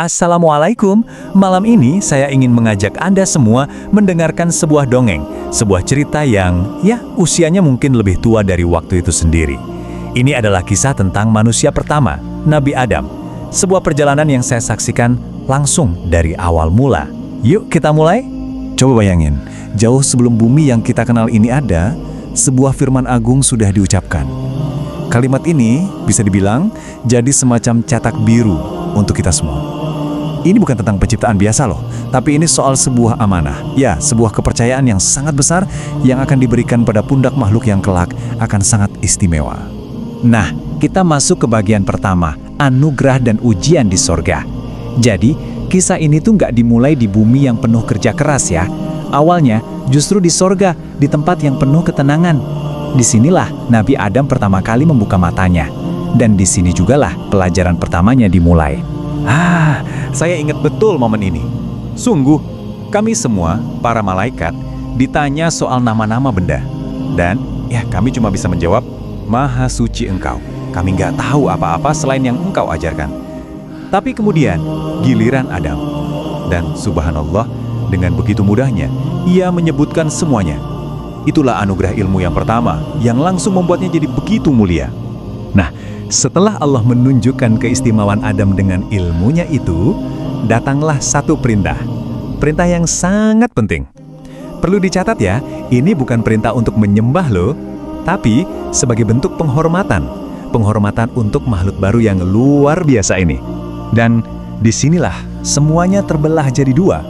Assalamualaikum. Malam ini saya ingin mengajak Anda semua mendengarkan sebuah dongeng, sebuah cerita yang, usianya mungkin lebih tua dari waktu itu sendiri. Ini adalah kisah tentang manusia pertama, Nabi Adam. Sebuah perjalanan yang saya saksikan langsung dari awal mula. Yuk kita mulai. Coba bayangin, jauh sebelum bumi yang kita kenal ini ada, sebuah firman agung sudah diucapkan. Kalimat ini bisa dibilang jadi semacam cetak biru untuk kita semua. Ini bukan tentang penciptaan biasa loh, tapi ini soal sebuah amanah. Ya, sebuah kepercayaan yang sangat besar yang akan diberikan pada pundak makhluk yang kelak akan sangat istimewa. Nah, kita masuk ke bagian pertama, anugerah dan ujian di sorga. Jadi, kisah ini tuh nggak dimulai di bumi yang penuh kerja keras ya. Awalnya justru di sorga, di tempat yang penuh ketenangan. Disinilah Nabi Adam pertama kali membuka matanya. Dan di sini jugalah pelajaran pertamanya dimulai. Saya ingat betul momen ini. Sungguh, kami semua, para malaikat, ditanya soal nama-nama benda. Dan, kami cuma bisa menjawab, Maha Suci Engkau. Kami nggak tahu apa-apa selain yang Engkau ajarkan. Tapi kemudian, giliran Adam. Dan subhanallah, dengan begitu mudahnya, ia menyebutkan semuanya. Itulah anugerah ilmu yang pertama, yang langsung membuatnya jadi begitu mulia. Nah, setelah Allah menunjukkan keistimewaan Adam dengan ilmunya itu, datanglah satu perintah. Perintah yang sangat penting. Perlu dicatat ya, ini bukan perintah untuk menyembah loh, tapi sebagai bentuk penghormatan. Penghormatan untuk makhluk baru yang luar biasa ini. Dan disinilah semuanya terbelah jadi dua.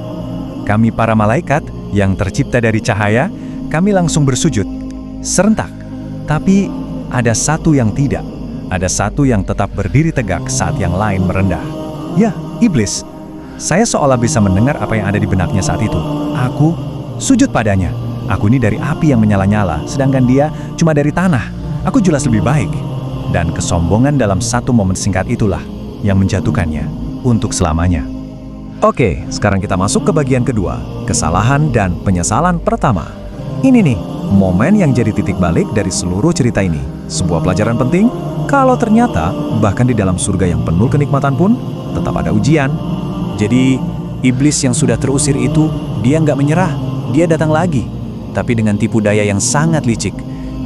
Kami para malaikat yang tercipta dari cahaya, kami langsung bersujud. Serentak. Tapi ada satu yang tidak. Ada satu yang tetap berdiri tegak saat yang lain merendah. Ya, iblis. Saya seolah bisa mendengar apa yang ada di benaknya saat itu. Aku sujud padanya. Aku ini dari api yang menyala-nyala, sedangkan dia cuma dari tanah. Aku jelas lebih baik. Dan kesombongan dalam satu momen singkat itulah yang menjatuhkannya untuk selamanya. Oke, sekarang kita masuk ke bagian kedua, kesalahan dan penyesalan pertama. Ini nih, momen yang jadi titik balik dari seluruh cerita ini. Sebuah pelajaran penting, kalau ternyata bahkan di dalam surga yang penuh kenikmatan pun tetap ada ujian. Jadi, iblis yang sudah terusir itu, dia nggak menyerah. Dia datang lagi. Tapi dengan tipu daya yang sangat licik.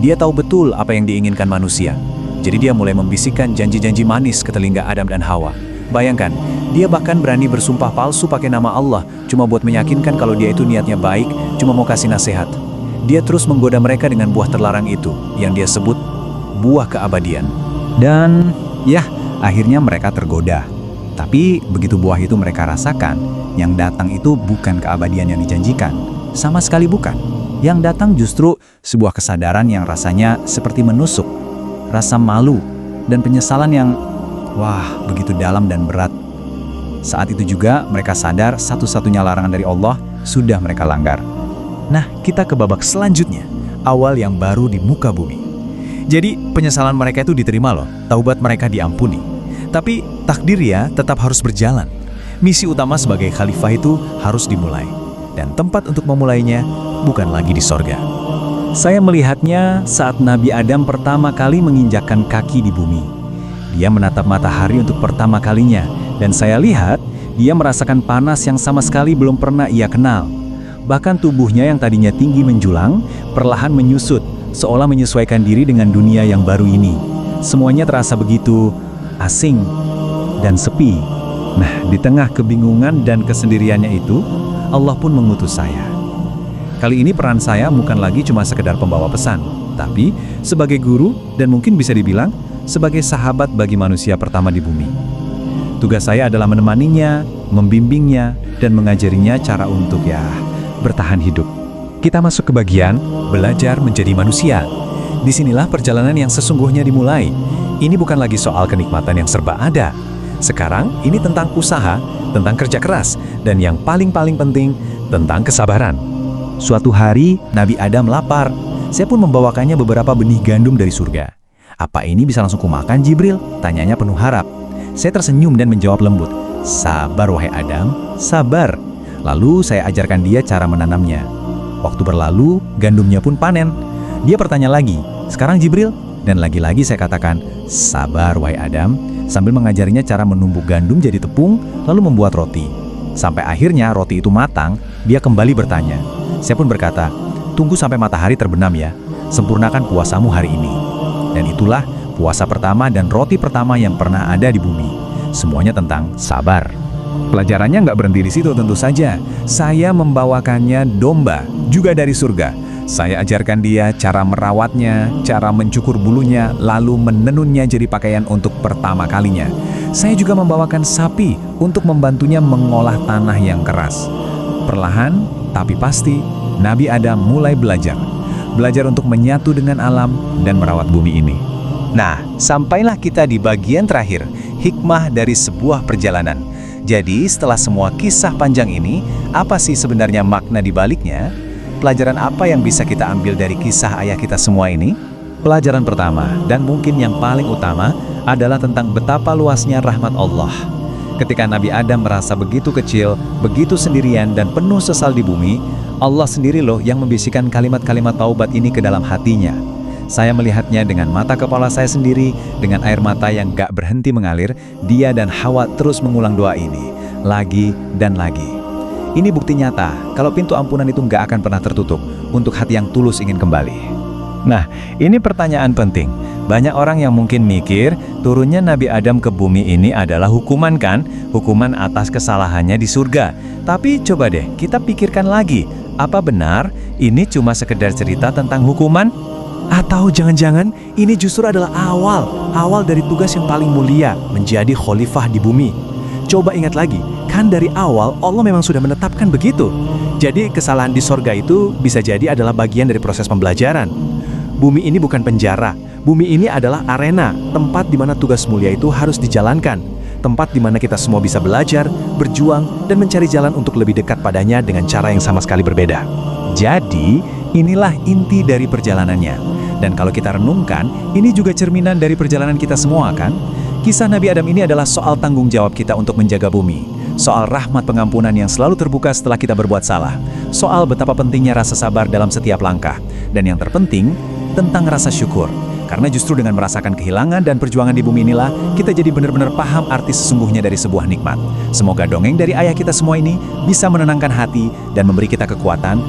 Dia tahu betul apa yang diinginkan manusia. Jadi dia mulai membisikkan janji-janji manis ke telinga Adam dan Hawa. Bayangkan, dia bahkan berani bersumpah palsu pakai nama Allah, cuma buat meyakinkan kalau dia itu niatnya baik, cuma mau kasih nasihat. Dia terus menggoda mereka dengan buah terlarang itu, yang dia sebut buah keabadian. Dan, akhirnya mereka tergoda. Tapi begitu buah itu mereka rasakan, yang datang itu bukan keabadian yang dijanjikan. Sama sekali bukan. Yang datang justru sebuah kesadaran yang rasanya seperti menusuk. Rasa malu dan penyesalan yang, begitu dalam dan berat. Saat itu juga mereka sadar satu-satunya larangan dari Allah sudah mereka langgar. Nah, kita ke babak selanjutnya, awal yang baru di muka bumi. Jadi, penyesalan mereka itu diterima loh, taubat mereka diampuni. Tapi, takdir ya tetap harus berjalan. Misi utama sebagai khalifah itu harus dimulai. Dan tempat untuk memulainya bukan lagi di sorga. Saya melihatnya saat Nabi Adam pertama kali menginjakkan kaki di bumi. Dia menatap matahari untuk pertama kalinya, dan saya lihat dia merasakan panas yang sama sekali belum pernah ia kenal. Bahkan tubuhnya yang tadinya tinggi menjulang, perlahan menyusut, seolah menyesuaikan diri dengan dunia yang baru ini. Semuanya terasa begitu asing dan sepi. Nah, di tengah kebingungan dan kesendiriannya itu, Allah pun mengutus saya. Kali ini peran saya bukan lagi cuma sekedar pembawa pesan, tapi sebagai guru dan mungkin bisa dibilang sebagai sahabat bagi manusia pertama di bumi. Tugas saya adalah menemaninya, membimbingnya, dan mengajarinya cara untuk bertahan hidup. Kita masuk ke bagian belajar menjadi manusia. Disinilah perjalanan yang sesungguhnya dimulai. Ini bukan lagi soal kenikmatan yang serba ada. Sekarang ini tentang usaha, tentang kerja keras, dan yang paling-paling penting, tentang kesabaran. Suatu hari, Nabi Adam lapar. Saya pun membawakannya beberapa benih gandum dari surga. Apa ini bisa langsung kumakan, Jibril? Tanyanya penuh harap. Saya tersenyum dan menjawab lembut, sabar wahai Adam, sabar. Lalu saya ajarkan dia cara menanamnya. Waktu berlalu, gandumnya pun panen. Dia bertanya lagi, sekarang Jibril? Dan lagi-lagi saya katakan, sabar wahai Adam, sambil mengajarinya cara menumbuk gandum jadi tepung, lalu membuat roti. Sampai akhirnya roti itu matang, dia kembali bertanya. Saya pun berkata, "Tunggu sampai matahari terbenam ya, sempurnakan puasamu hari ini." Dan itulah puasa pertama dan roti pertama yang pernah ada di bumi. Semuanya tentang sabar. Pelajarannya nggak berhenti di situ tentu saja. Saya membawakannya domba, juga dari surga. Saya ajarkan dia cara merawatnya, cara mencukur bulunya, lalu menenunnya jadi pakaian untuk pertama kalinya. Saya juga membawakan sapi untuk membantunya mengolah tanah yang keras. Perlahan, tapi pasti, Nabi Adam mulai belajar. Belajar untuk menyatu dengan alam dan merawat bumi ini. Nah, sampailah kita di bagian terakhir, hikmah dari sebuah perjalanan. Jadi, setelah semua kisah panjang ini, apa sih sebenarnya makna di baliknya? Pelajaran apa yang bisa kita ambil dari kisah ayah kita semua ini? Pelajaran pertama, dan mungkin yang paling utama, adalah tentang betapa luasnya rahmat Allah. Ketika Nabi Adam merasa begitu kecil, begitu sendirian, dan penuh sesal di bumi, Allah sendiri loh yang membisikkan kalimat-kalimat taubat ini ke dalam hatinya. Saya melihatnya dengan mata kepala saya sendiri, dengan air mata yang gak berhenti mengalir. Dia dan Hawa terus mengulang doa ini, lagi dan lagi. Ini bukti nyata kalau pintu ampunan itu gak akan pernah tertutup untuk hati yang tulus ingin kembali. Nah, ini pertanyaan penting. Banyak orang yang mungkin mikir, turunnya Nabi Adam ke bumi ini adalah hukuman kan? Hukuman atas kesalahannya di surga. Tapi coba deh, kita pikirkan lagi. Apa benar ini cuma sekedar cerita tentang hukuman? Atau jangan-jangan ini justru adalah awal dari tugas yang paling mulia, menjadi khalifah di bumi. Coba ingat lagi, kan dari awal Allah memang sudah menetapkan begitu. Jadi kesalahan di sorga itu bisa jadi adalah bagian dari proses pembelajaran. Bumi ini bukan penjara, bumi ini adalah arena, tempat di mana tugas mulia itu harus dijalankan. Tempat di mana kita semua bisa belajar, berjuang, dan mencari jalan untuk lebih dekat padanya dengan cara yang sama sekali berbeda. Jadi, inilah inti dari perjalanannya. Dan kalau kita renungkan, ini juga cerminan dari perjalanan kita semua kan? Kisah Nabi Adam ini adalah soal tanggung jawab kita untuk menjaga bumi. Soal rahmat pengampunan yang selalu terbuka setelah kita berbuat salah. Soal betapa pentingnya rasa sabar dalam setiap langkah. Dan yang terpenting, tentang rasa syukur. Karena justru dengan merasakan kehilangan dan perjuangan di bumi inilah, kita jadi benar-benar paham arti sesungguhnya dari sebuah nikmat. Semoga dongeng dari ayah kita semua ini bisa menenangkan hati dan memberi kita kekuatan